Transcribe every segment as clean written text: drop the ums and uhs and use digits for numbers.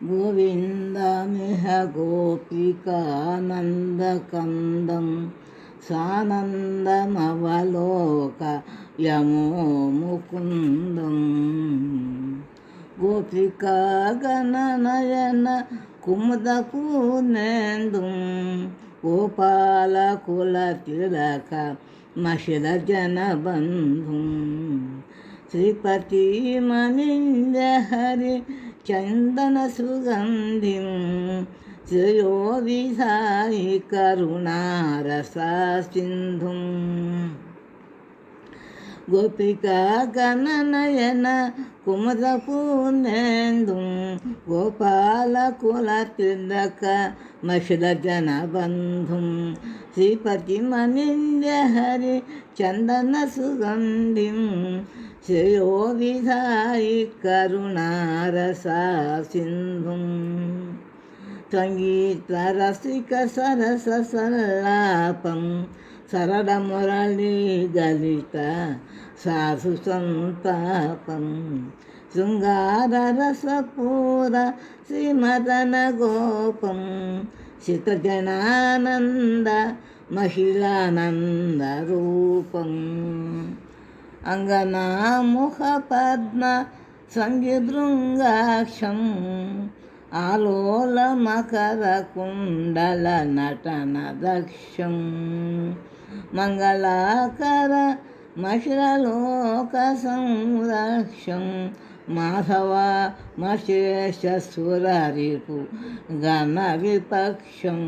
గోవిందమిహ గోపికానందకందం సానందమవలోకయమో ముకుందం. గోపికా గణనయన కుముదపూర్ణేందుం గోపాలకుల తిలక మహిళ జనబంధుం. శ్రీపతి మణింజహరి చందన సుగంధిం శ్రేయో విధాయి కరుణారసా సింధుం. గోపికా గణనయన కుముదపూర్ణేందుం గోపాలకుల తిలక మహిళ జనబంధుం. శ్రీపతి మణింజహరి చందన సుగంధిం శ్రేయో విధాయి కరుణారసా సింధుం. సంగీత రసిక సరస సల్లాపం సరళ మురళీ గలిత సాధు సంతాపం. శృంగార రసపూర శ్రీమదన గోపం శితజనానంద మహిళానంద రూపం. అంగనాముఖ పద్మ సంగిభృంగాక్షం ఆలోల మకర కుండల నటన దక్షం. మంగళాకర మహిళలోక సంరక్షం మాధవ మశేష సురరిపు గణ విపక్షం.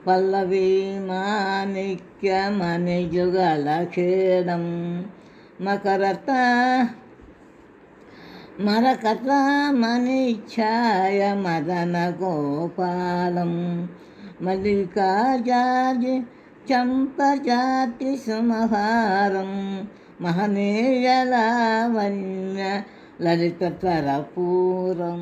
పల్లవీ మాణిక్యమణియుగళ ఖేడం మరకత మణిఛాయ మదన గోపాలం. మల్లికాజాజి చంపజాతి సుమహారం మహనీయ లావణ్య లలిత తరపూరం.